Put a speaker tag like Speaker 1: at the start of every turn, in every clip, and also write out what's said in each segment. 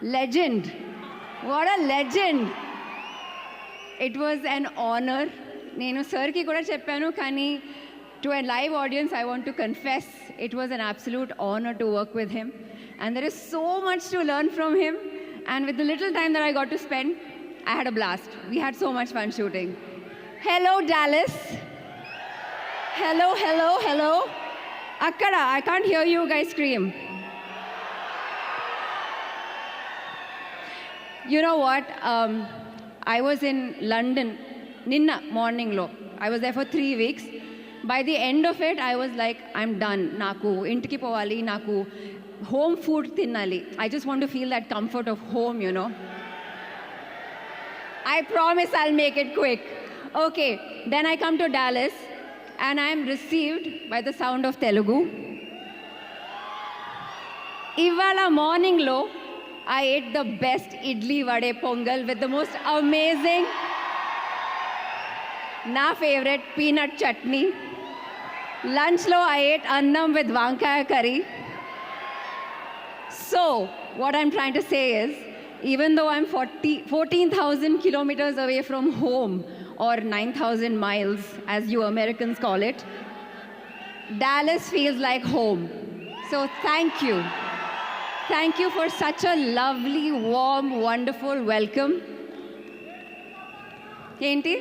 Speaker 1: Legend. What a legend. It was an honor. నేను సార్కి కూడా చెప్పాను కానీ to a live audience I want to confess it was an absolute honor to work with him and there is so much to learn from him and with the little time that I got to spend I had a blast. We had so much fun shooting. Hello Dallas. Hello, hello, hello. Akkada, I can't hear you guys scream. You know what? I was in London, Ninna morning lo. I was there for 3 weeks. By the end of it, I was like, I'm done. Naku intiki povali, naku home food tinnali. I just want to feel that comfort of home, you know. I promise I'll make it quick. Okay, then I come to Dallas and I am received by the sound of Telugu. Ivala morning lo, I ate the best idli vade pongal with the most amazing, na favorite peanut chutney. Lunch lo, I ate annam with vankaya curry. So, what I'm trying to say is, even though I'm 14,000 kilometers away from home, or 9,000 miles, as you Americans call it, Dallas feels like home. So, thank you. Thank you for such a lovely, warm, wonderful welcome. Enti?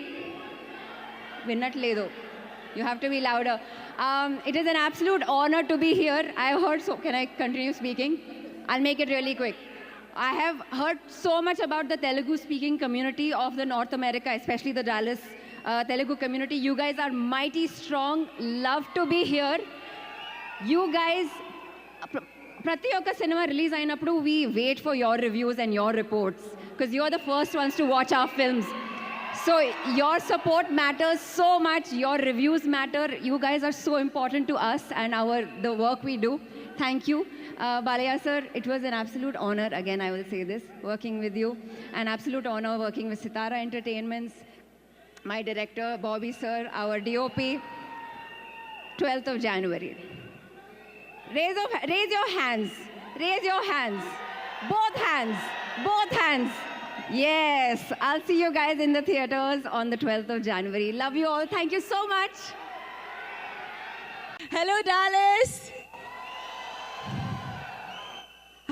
Speaker 1: Vinnatledo. You have to be louder. It is an absolute honor to be here. I have heard so. Can I continue speaking? I'll make it really quick. I have heard so much about the Telugu speaking community of the North America, especially the Dallas Telugu community. You guys are mighty strong. Love to be here. You guys, ప్రతి ఒక్క cinema release అయినప్పుడు we wait for your reviews and your reports because you're the first ones to watch our films. So your support matters so much. Your reviews matter. You guys are so important to us and the work we do. Thank you. Balaya sir, it was an absolute honor, again I will say this, working with you. An absolute honor working with Sitara Entertainments, my director, Bobby sir, our DOP, 12th of January. Raise your hands. Raise your hands. Both hands. Both hands. Yes. I'll see you guys in the theaters on the 12th of January. Love you all. Thank you so much.
Speaker 2: Hello, Dallas.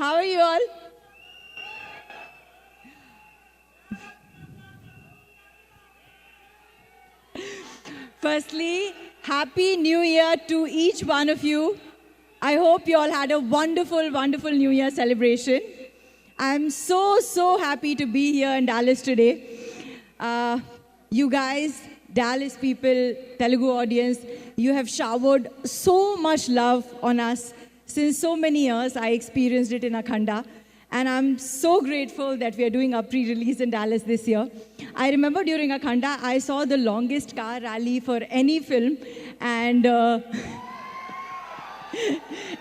Speaker 2: How are you all? Firstly, Happy New Year to each one of you. I hope you all had a wonderful, wonderful New Year celebration. I'm so happy to be here in Dallas today. You guys, Dallas people, Telugu audience, you have showered so much love on us. Since so many years, I experienced it in Akhanda. And I'm so grateful that we are doing a pre-release in Dallas this year. I remember during Akhanda, I saw the longest car rally for any film. And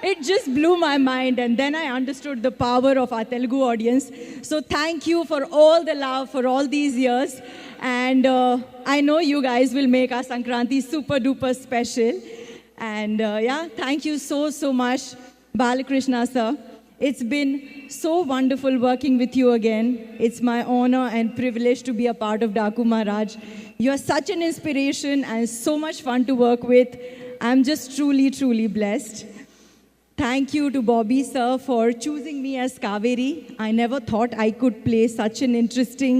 Speaker 2: it just blew my mind. And then I understood the power of our Telugu audience. So thank you for all the love for all these years. And I know you guys will make our Sankranti super duper special. And yeah, thank you so much, Balakrishna sir. It's been so wonderful working with you again. It's my honor and privilege to be a part of Daku Maharaj. You are such an inspiration and so much fun to work with. I'm just truly blessed. Thank you to Bobby sir for choosing me as Kaveri. I never thought I could play such an interesting,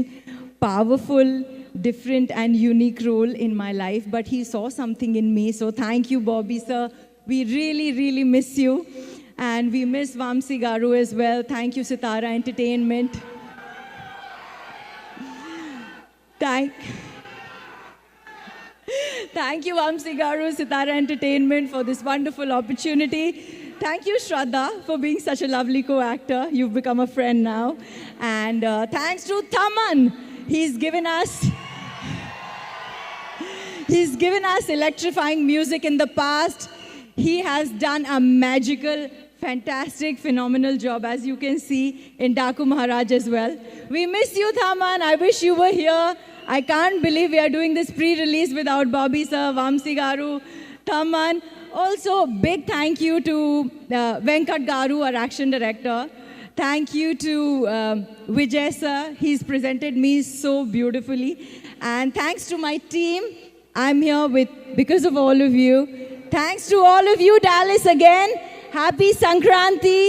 Speaker 2: powerful, different and unique role in my life, but he saw something in me. So thank you, Bobby sir. We really miss you. And we miss Vamsi Garu as well. Thank you, Sitara Entertainment. Thank you, Vamsi Garu, Sitara Entertainment, for this wonderful opportunity. Thank you, Shraddha, for being such a lovely co-actor. You've become a friend now. And thanks to Thaman. He's given us electrifying music in the past. He has done a magical, fantastic, phenomenal job, as you can see in Daku Maharaj as well. We miss you, Thaman. I wish you were here. I can't believe we are doing this pre-release without Bobby sir, Vamsi Garu, Thaman. Also, big thank you to Venkat Garu, our action director. Thank you to Vijay sir. He's presented me so beautifully. And thanks to my team. I'm here because of all of you. Thanks to all of you, Dallas, again. Happy Sankranti.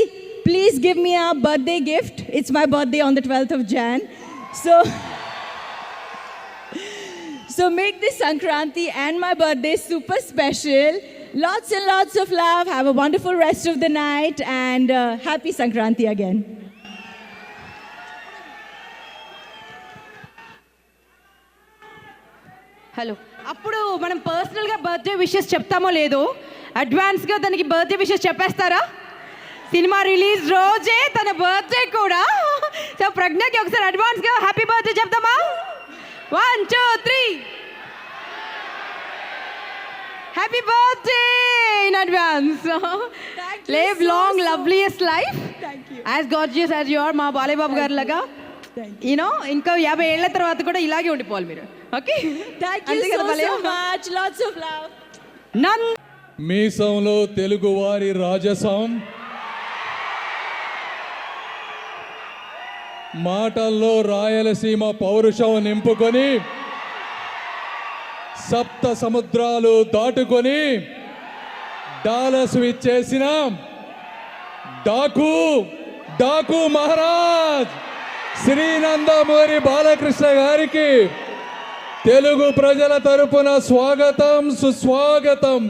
Speaker 2: Please give me a birthday gift. It's my birthday on the 12th of Jan. So make this Sankranti and my birthday super special. Lots and lots of love. Have a wonderful rest of the night. And happy Sankranti again.
Speaker 3: Hello అప్పుడు మనం పర్సనల్గా birthday wishes చెప్తామో లేదో అడ్వాన్స్గా తనకి birthday wishes చెప్పేస్తారా? Cinema release రోజే తన birthday కూడా. So ప్రజ్ఞకి ఒకసారి అడ్వాన్స్గా హ్యాపీ బర్త్డే చెప్తామా? 1 2 3 happy birthday in advance. Live long loveliest life as gorgeous as you are. మా బాలయ్య బాబు గారి లాగా యూనో ఇంకా 50 ఏళ్ల తర్వాత కూడా ఇలాగే ఉండిపోవాలి మీరు. Okay,
Speaker 2: thank you so much. Lots of love.
Speaker 4: మీసంలో తెలుగువారి రాజసం, మాటల్లో రాయలసీమ పౌరుషం నింపుకొని సప్త సముద్రాలు దాటుకొని డాలస్ విచ్చేసిన డాకు మహారాజ్ శ్రీ నందమూరి బాలకృష్ణ గారికి తెలుగు ప్రజల తరపున స్వాగతం, సుస్వాగతం.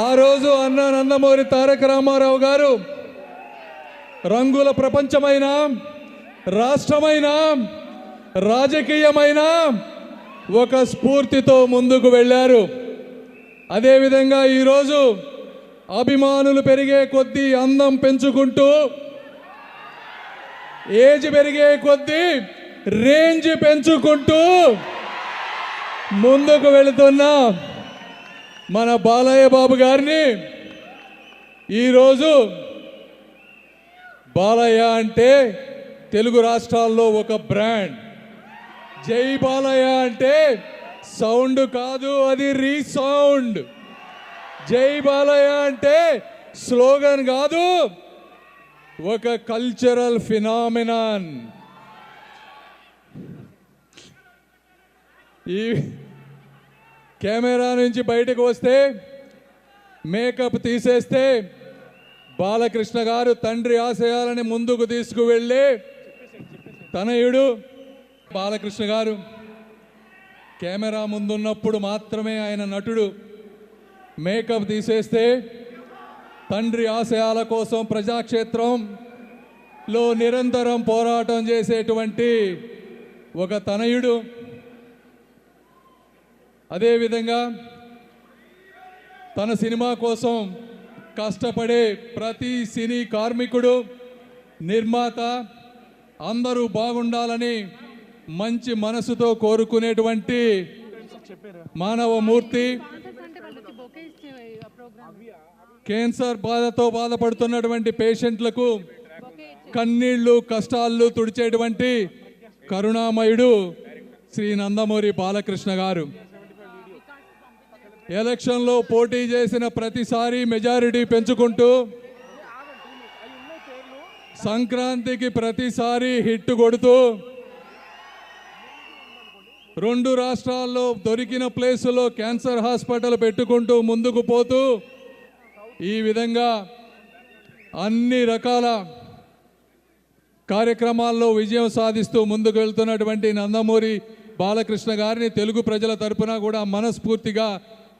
Speaker 4: ఆ రోజు అన్న నందమూరి తారక రామారావు గారు రంగుల ప్రపంచమైన, రాష్ట్రమైన, రాజకీయమైన ఒక స్ఫూర్తితో ముందుకు వెళ్ళారు. అదేవిధంగా ఈరోజు అభిమానులు పెరిగే కొద్దీ, అందం పెంచుకుంటూ, ఏజ్ పెరిగే కొద్దీ రేంజ్ పెంచుకుంటూ ముందుకు వెళుతున్న మన బాలయ్య బాబు గారిని ఈరోజు బాలయ్య అంటే తెలుగు రాష్ట్రాల్లో ఒక బ్రాండ్. జై బాలయ్య అంటే సౌండ్ కాదు, అది రీసౌండ్. జై బాలయ్య అంటే స్లోగన్ కాదు, ఒక కల్చరల్ ఫినామినాన్. ఈ కెమెరా నుంచి బయటకు వస్తే, మేకప్ తీసేస్తే బాలకృష్ణ గారు తండ్రి ఆశయాలని ముందుకు తీసుకువెళ్ళి తనయుడు బాలకృష్ణ గారు కెమెరా ముందున్నప్పుడు మాత్రమే ఆయన నటుడు. మేకప్ తీసేస్తే తండ్రి ఆశయాల కోసం ప్రజాక్షేత్రంలో నిరంతరం పోరాటం చేసేటువంటి ఒక తనయుడు. అదేవిధంగా తన సినిమా కోసం కష్టపడే ప్రతి సినీ కార్మికుడు, నిర్మాత అందరూ బాగుండాలని మంచి మనసుతో కోరుకునేటువంటి మానవమూర్తి. క్యాన్సర్ బాధతో బాధపడుతున్నటువంటి పేషెంట్లకు కన్నీళ్లు, కష్టాలు తుడిచేటువంటి కరుణామయుడు శ్రీ నందమూరి బాలకృష్ణ గారు. ఎలక్షన్లో పోటీ చేసిన ప్రతిసారి మెజారిటీ పెంచుకుంటూ, సంక్రాంతికి ప్రతిసారి హిట్ కొడుతూ, 2 రాష్ట్రాల్లో దొరికిన ప్లేసులో క్యాన్సర్ హాస్పిటల్ పెట్టుకుంటూ ముందుకు పోతూ, ఈ విధంగా అన్ని రకాల కార్యక్రమాల్లో విజయం సాధిస్తూ ముందుకు వెళ్తున్నటువంటి నందమూరి బాలకృష్ణ గారిని తెలుగు ప్రజల తరపున కూడా మనస్ఫూర్తిగా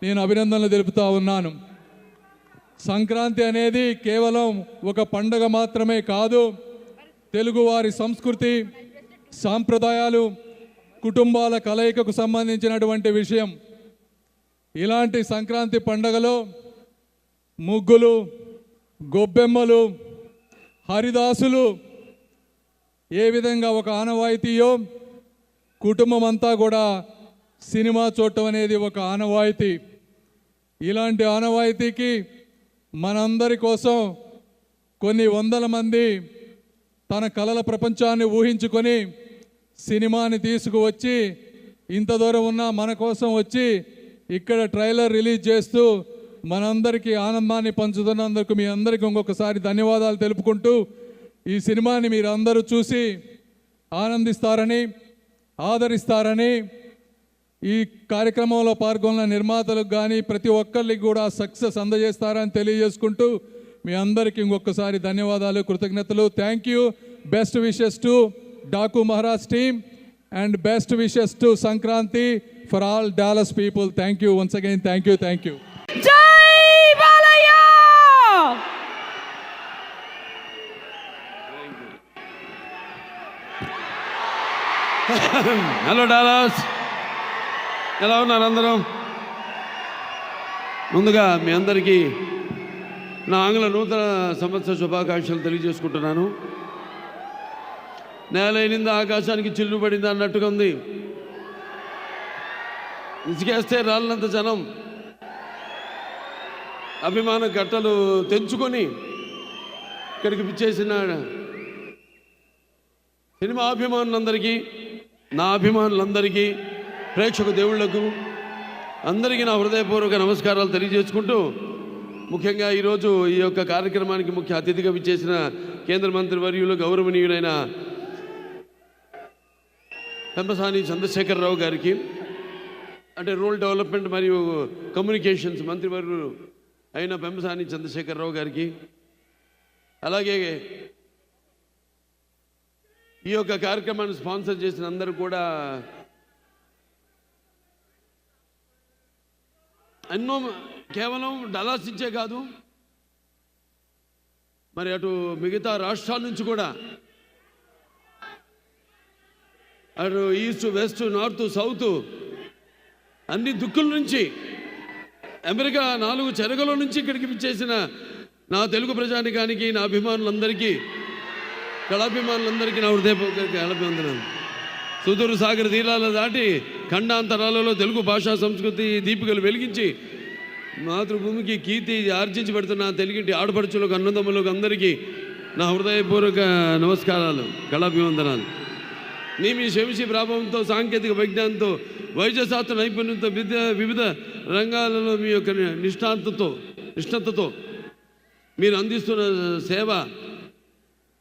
Speaker 4: నేను అభినందనలు తెలుపుతా ఉన్నాను. సంక్రాంతి అనేది కేవలం ఒక పండగ మాత్రమే కాదు, తెలుగువారి సంస్కృతి, సాంప్రదాయాలు, కుటుంబాల కలయికకు సంబంధించినటువంటి విషయం. ఇలాంటి సంక్రాంతి పండగలో ముగ్గులు, గొబ్బెమ్మలు, హరిదాసులు ఏ విధంగా ఒక ఆనవాయితీయో, కుటుంబం అంతా కూడా సినిమా చూడటం అనేది ఒక ఆనవాయితీ. ఇలాంటి ఆనవాయితీకి మనందరి కోసం కొన్ని వందల మంది తన కలల ప్రపంచాన్ని ఊహించుకొని సినిమాని తీసుకువచ్చి ఇంత దూరం ఉన్న మన కోసం వచ్చి ఇక్కడ ట్రైలర్ రిలీజ్ చేస్తూ మనందరికీ ఆనందాన్ని పంచుతున్నందుకు మీ అందరికీ ఇంకొకసారి ధన్యవాదాలు తెలుపుకుంటూ ఈ సినిమాని మీరు అందరూ చూసి ఆనందిస్తారని, ఆదరిస్తారని, ఈ కార్యక్రమంలో పాల్గొన్న నిర్మాతలకు కానీ ప్రతి ఒక్కరికి కూడా సక్సెస్ అందజేస్తారని తెలియజేసుకుంటూ మీ అందరికీ ఇంకొకసారి ధన్యవాదాలు, కృతజ్ఞతలు. Thank you. Best wishes to Daaku Maharaj team and best wishes to Sankranti for all Dallas people. Thank you once again. Thank you. Thank you.
Speaker 3: జై బాలయ్య.
Speaker 5: హలో డాలస్, ఎలా ఉన్నారు అందరం? ముందుగా మీ అందరికీ నా ఆంగ్ల నూతన సంవత్సర శుభాకాంక్షలు తెలియజేసుకుంటున్నాను. నేలైనింది ఆకాశానికి చిల్లు పడింది అన్నట్టుగా ఉంది. ఇసుకేస్తే రాళ్ళంత జనం అభిమాన గట్టలు తెంచుకొని ఇక్కడికి పిచ్చేసిన సినిమా అభిమానులందరికీ, నా అభిమానులందరికీ, ప్రేక్షక దేవుళ్లకు అందరికీ నా హృదయపూర్వక నమస్కారాలు తెలియజేసుకుంటూ, ముఖ్యంగా ఈరోజు ఈ యొక్క కార్యక్రమానికి ముఖ్య అతిథిగా విచ్చేసిన కేంద్ర మంత్రి వర్యులు గౌరవనీయులైన పెంపసాని చంద్రశేఖరరావు గారికి, అంటే రూరల్ డెవలప్మెంట్ మరియు కమ్యూనికేషన్స్ మంత్రివర్యులు అయిన పెంపసాని చంద్రశేఖరరావు గారికి, అలాగే ఈ యొక్క కార్యక్రమాన్ని స్పాన్సర్ చేసిన అందరూ కూడా ఎన్నో కేవలం డలాస్ ఇచ్చే కాదు, మరి అటు మిగతా రాష్ట్రాల నుంచి కూడా, అటు ఈస్ట్ వెస్ట్ నార్త్ సౌత్ అన్ని దిక్కుల నుంచి, అమెరికా 4 చెరగల నుంచి ఇక్కడికి విచ్చేసిన నా తెలుగు ప్రజానికానికి, నా అభిమానులందరికీ, కళాభిమానులందరికీ నా హృదయపూర్వక కళాభివందనాలు. సుదూర సాగర తీరాలు దాటి ఖండాంతరాలలో తెలుగు భాషా సంస్కృతి దీపికలు వెలిగించి మాతృభూమికి కీర్తి ఆర్జించి పెడుతున్న తెలుగింటి ఆడపడుచులకు, అన్నదమ్ములకు అందరికీ నా హృదయపూర్వక నమస్కారాలు, కళాభివందనాలు. మీ శంసి ప్రభావంతో, సాంకేతిక విజ్ఞానంతో, వైద్యశాస్త్ర నైపుణ్యంతో, వివిధ రంగాలలో మీ యొక్క నిష్ణాతతో మీరు అందిస్తున్న సేవ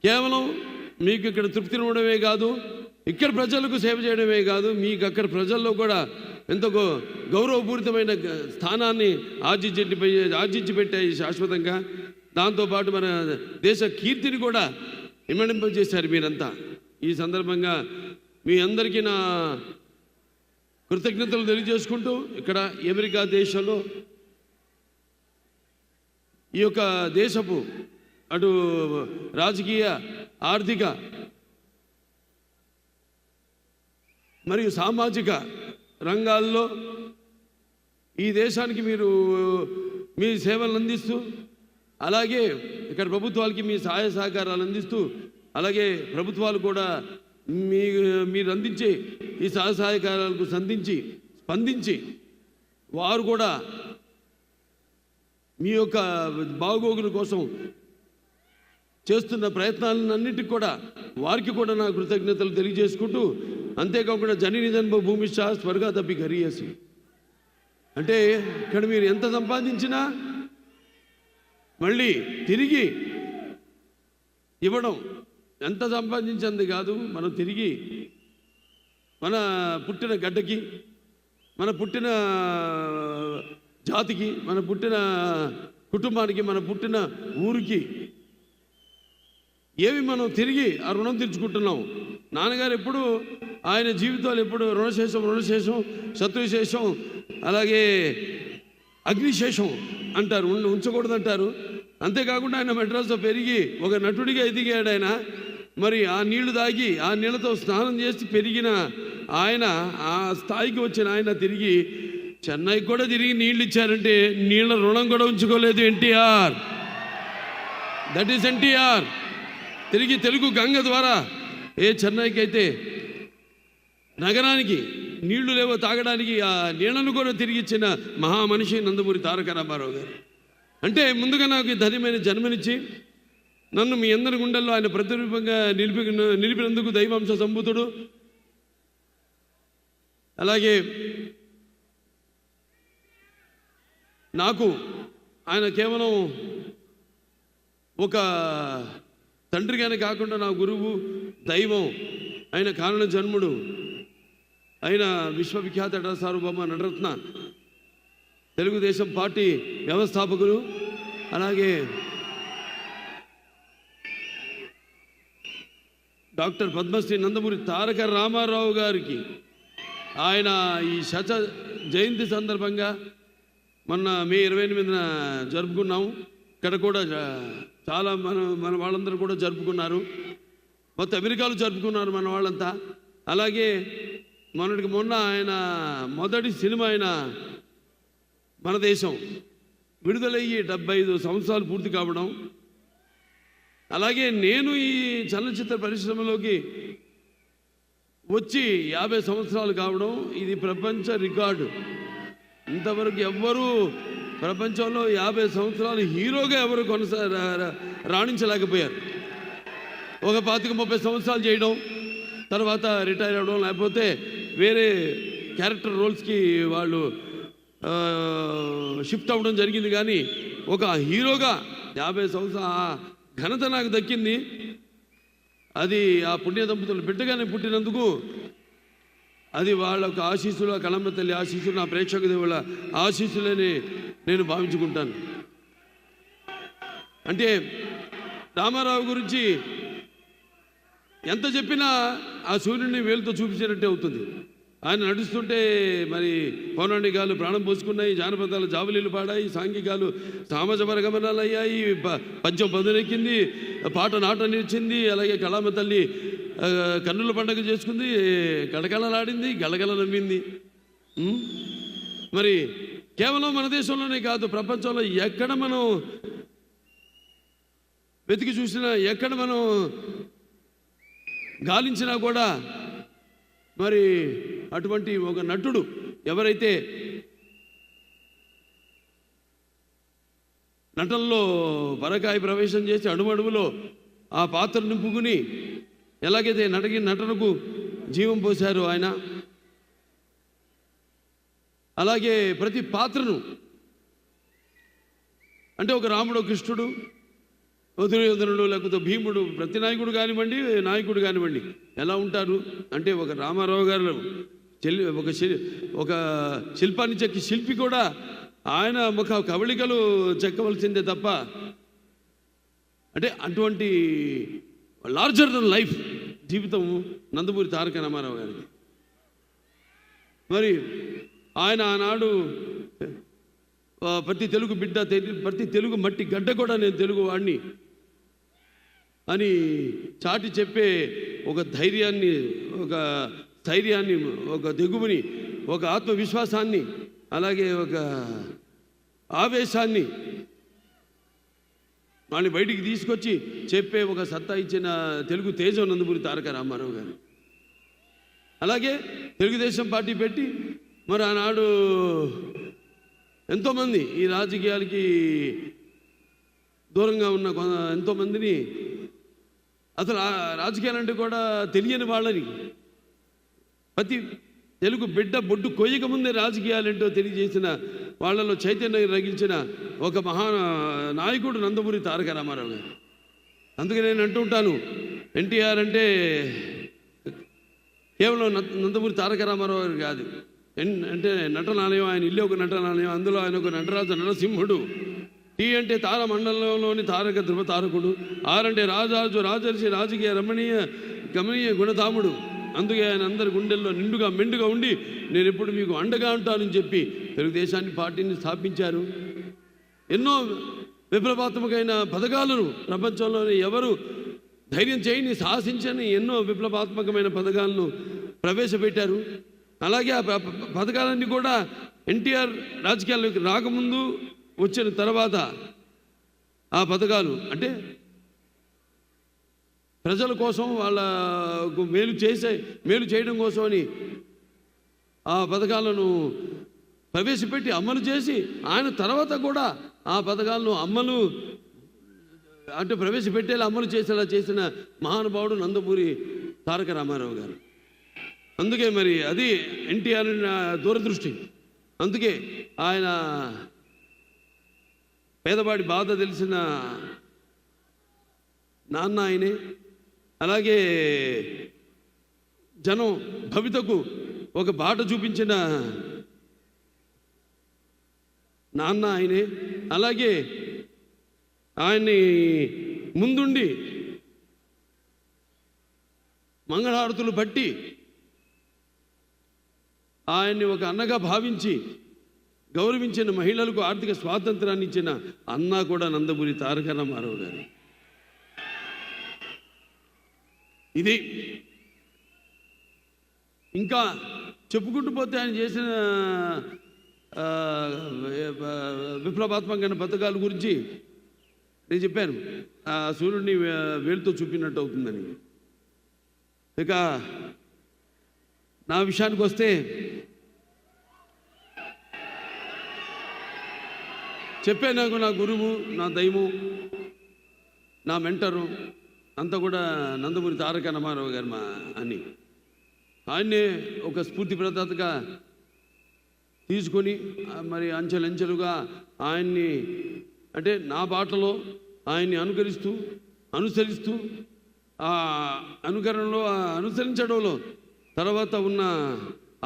Speaker 5: కేవలం మీకు ఇక్కడ తృప్తినివ్వడమే కాదు, ఇక్కడ ప్రజలకు సేవ చేయడమే కాదు, మీకు అక్కడ ప్రజల్లో కూడా ఎంతో గౌరవపూరితమైన స్థానాన్ని ఆర్జించి పెట్టాయి శాశ్వతంగా. దాంతోపాటు మన దేశ కీర్తిని కూడా ఇమ్మడింపజేశారు మీరంతా. ఈ సందర్భంగా మీ అందరికీ నా కృతజ్ఞతలు తెలియజేసుకుంటూ, ఇక్కడ అమెరికా దేశంలో ఈ యొక్క దేశపు అటు రాజకీయ, ఆర్థిక మరియు సామాజిక రంగాల్లో ఈ దేశానికి మీరు మీ సేవలను అందిస్తూ, అలాగే ఇక్కడ ప్రభుత్వాలకి మీ సహాయ సహకారాలు అందిస్తూ, అలాగే ప్రభుత్వాలు కూడా మీరు అందించే ఈ సహాయకారాలకు స్పందించి వారు కూడా మీ యొక్క బాగోగుల కోసం చేస్తున్న ప్రయత్నాలన్నిటికీ కూడా వారికి కూడా నా కృతజ్ఞతలు తెలియజేసుకుంటూ, అంతేకాకుండా జనని జన్మ భూమిష్ట స్వర్గాదపి గరీయసి, అంటే ఇక్కడ మీరు ఎంత సంపాదించినా మళ్ళీ తిరిగి ఇవ్వడం, ఎంత సంపాదించింది కాదు, మనం తిరిగి మన పుట్టిన గడ్డకి, మన పుట్టిన జాతికి, మన పుట్టిన కుటుంబానికి, మన పుట్టిన ఊరికి ఏవి మనం తిరిగి ఆ రుణం తీర్చుకుంటున్నాం. నాన్నగారు ఎప్పుడు ఆయన జీవితాలు ఎప్పుడు రుణశేషం శత్రుశేషం అలాగే అగ్నిశేషం అంటారు, ఉంచకూడదంటారు. అంతేకాకుండా ఆయన మెడ్రాస్లో పెరిగి ఒక నటుడిగా ఎదిగాడు ఆయన. మరి ఆ నీళ్లు తాగి ఆ నీళ్ళతో స్నానం చేసి పెరిగిన ఆయన, ఆ స్థాయికి వచ్చిన ఆయన తిరిగి చెన్నైకి కూడా తిరిగి నీళ్ళు ఇచ్చారంటే నీళ్ళ రుణం కూడా ఉంచుకోలేదు ఎన్టీఆర్. That is NTR. తిరిగి తెలుగు గంగ ద్వారా చెన్నైకి అయితే నగరానికి నీళ్లు లేవో తాగడానికి ఆ నీళ్లను కూడా తిరిగి ఇచ్చిన మహామనిషి నందమూరి తారక రామారావు గారు. అంటే ముందుగా నాకు ధన్యమైన జన్మనిచ్చి నన్ను మీ అందరి గుండెల్లో ఆయన ప్రతిరూపంగా నిలిపినందుకు దైవాంశ సంభూతుడు. అలాగే నాకు ఆయన కేవలం ఒక తండ్రిగానే కాకుండా నా గురువు, దైవం, ఆయన కారణ జన్ముడు, ఆయన విశ్వవిఖ్యాత నట సార్వభౌమ నటరత్న, తెలుగుదేశం పార్టీ వ్యవస్థాపకులు, అలాగే డాక్టర్ పద్మశ్రీ నందమూరి తారక రామారావు గారికి ఆయన ఈ జయంతి సందర్భంగా మొన్న మే 28న జరుపుకున్నాము. ఇక్కడ కూడా చాలా మన వాళ్ళందరూ కూడా జరుపుకున్నారు. మొత్తం అమెరికాలో జరుపుకున్నారు మన వాళ్ళంతా. అలాగే మొన్నటికి మొన్న ఆయన మొదటి సినిమా అయిన మన దేశం విడుదలయ్యి 75 సంవత్సరాలు పూర్తి కావడం, అలాగే నేను ఈ చలనచిత్ర పరిశ్రమలోకి వచ్చి 50 సంవత్సరాలు కావడం, ఇది ప్రపంచ రికార్డు. ఇంతవరకు ఎవ్వరూ ప్రపంచంలో 50 సంవత్సరాలు హీరోగా ఎవరు రాణించలేకపోయారు. ఒక 25-30 సంవత్సరాలు చేయడం, తర్వాత రిటైర్ అవ్వడం, లేకపోతే వేరే క్యారెక్టర్ రోల్స్కి వాళ్ళు షిఫ్ట్ అవ్వడం జరిగింది. కానీ ఒక హీరోగా 50 సంవత్సరాల ఘనత నాకు దక్కింది. అది ఆ పుణ్య దంపతులు బిడ్డగానే పుట్టినందుకు అది వాళ్ళ ఒక ఆశీస్సులు, ఆ కళమ్మ తల్లి ఆశీస్సులు, నా ప్రేక్షక దేవుళ్ళ ఆశీస్సులని నేను భావించుకుంటాను. అంటే రామారావు గురించి ఎంత చెప్పినా ఆ సూర్యుడిని వేలుతో చూపించినట్టే అవుతుంది. ఆయన నడుస్తుంటే మరి పౌరాణికాలు ప్రాణం పోసుకున్నాయి, జానపదాలు జావలీలు పాడాయి, సాంఘికాలు సామాజ గమనాలు అయ్యాయి, పద్యం పదునెక్కింది, పాట నాట నిలిచింది. అలాగే కళామ తల్లి కన్నుల పండగ చేసుకుంది, కడకళలాడింది, గలగల నమ్మింది. మరి కేవలం మన దేశంలోనే కాదు, ప్రపంచంలో ఎక్కడ మనం వెతికి చూసినా, ఎక్కడ మనం గాలించినా కూడా మరి అటువంటి ఒక నటుడు ఎవరైతే నటనలో పరకాయ ప్రవేశం చేసి అడుమడుగులో ఆ పాత్ర నింపుకుని ఎలాగైతే నటనకు జీవం పోశారో ఆయన, అలాగే ప్రతి పాత్రను, అంటే ఒక రాముడు, కృష్ణుడు, దుర్యోధనుడు, లేకపోతే భీముడు, ప్రతి నాయకుడు కానివ్వండి, నాయకుడు కానివ్వండి ఎలా ఉంటారు అంటే, ఒక రామారావు గారు ఒక శిల్పాన్ని చెక్కి శిల్పి కూడా ఆయన ముఖ కవళికలు చెక్కవలసిందే తప్ప, అంటే అటువంటి లార్జర్ దెన్ లైఫ్ జీవితం నందమూరి తారక రామారావు గారికి. మరి ఆయన ఆనాడు ప్రతి తెలుగు బిడ్డ, ప్రతి తెలుగు మట్టి గడ్డ కూడా నేను తెలుగు వాడిని అని చాటి చెప్పే ఒక ధైర్యాన్ని, ఒక స్థైర్యాన్ని, ఒక దిగువుని, ఒక ఆత్మవిశ్వాసాన్ని, అలాగే ఒక ఆవేశాన్ని వాళ్ళని బయటికి తీసుకొచ్చి చెప్పే ఒక సత్తా ఇచ్చిన తెలుగు తేజం నందమూరి తారక రామారావు గారు. అలాగే తెలుగుదేశం పార్టీ పెట్టి మరి ఆనాడు ఎంతోమంది ఈ రాజకీయాలకి దూరంగా ఉన్న ఎంతోమందిని, అసలు రాజకీయాలంటే కూడా తెలియని వాళ్ళని, ప్రతి తెలుగు బిడ్డ బొడ్డు కొయ్యక ముందే రాజకీయాలేంటో తెలియజేసిన వాళ్ళలో చైతన్యం రగిల్చిన ఒక నాయకుడు నందమూరి తారక రామారావు గారు. అందుకే నేను అంటూ ఉంటాను, ఎన్టీఆర్ అంటే కేవలం నందమూరి తారక రామారావు గారు కాదు, అంటే నటనాలయం, ఆయన ఇల్లు ఒక నటనాలయం, అందులో ఆయన ఒక నటరాజు నరసింహుడు. టీ అంటే తార మండలంలోని తారక ధ్రువ తారకుడు. ఆర్ అంటే రాజాజు రాజర్షి రాజకీయ రమణీయ గమనీయ గుణధాముడు. అందుకే ఆయన అందరి గుండెల్లో నిండుగా మెండుగా ఉండి నేను ఎప్పుడు మీకు అండగా ఉంటానని చెప్పి తెలుగుదేశాన్ని పార్టీని స్థాపించారు. ఎన్నో విప్లవాత్మకమైన పథకాలను ప్రపంచంలోని ఎవరు ధైర్యం చేయని, సాహసించని ఎన్నో విప్లవాత్మకమైన పథకాలను ప్రవేశపెట్టారు. అలాగే ఆ పథకాలన్నీ కూడా ఎన్టీఆర్ రాజకీయాల్లోకి రాకముందు, వచ్చిన తర్వాత ఆ పథకాలు అంటే ప్రజల కోసం, వాళ్ళకు మేలు చేయడం కోసమని ఆ పథకాలను ప్రవేశపెట్టి అమలు చేసి, ఆయన తర్వాత కూడా ఆ పథకాలను అంటే ప్రవేశపెట్టేలా అమలు చేసేలా చేసిన మహానుభావుడు నందమూరి తారక రామారావు గారు. అందుకే మరి అది ఎన్టీఆర్ దూరదృష్టి. అందుకే ఆయన పేదవాడి బాధ తెలిసిన నాన్న ఆయనే. అలాగే జనం భవితకు ఒక బాట చూపించిన నాన్న ఆయనే. అలాగే ఆయన్ని ముందుండి మంగళహారతులు బట్టి ఆయన్ని ఒక అన్నగా భావించి గౌరవించిన మహిళలకు ఆర్థిక స్వాతంత్రాన్ని ఇచ్చిన అన్న కూడా నందమూరి తారక రామారావు గారు. ఇది ఇంకా చెప్పుకుంటూ పోతే ఆయన చేసిన విప్లవాత్మకమైన పథకాల గురించి నేను చెప్పాను. ఆ సూర్యుడిని వేలుతో చూపినట్టు అవుతుందని. ఇక నా విషయానికి వస్తే చెప్పాను, నాకు నా గురువు, నా దైవం, నా మెంటరు అంతా కూడా నందమూరి తారక రామారావు గారు అని. ఆయన్నే ఒక స్ఫూర్తి ప్రదాతగా తీసుకొని మరి అంచెలంచెలుగా ఆయన్ని అంటే నా బాటలో ఆయన్ని అనుసరిస్తూ ఆ అనుకరణలో అనుసరించడంలో తర్వాత ఉన్న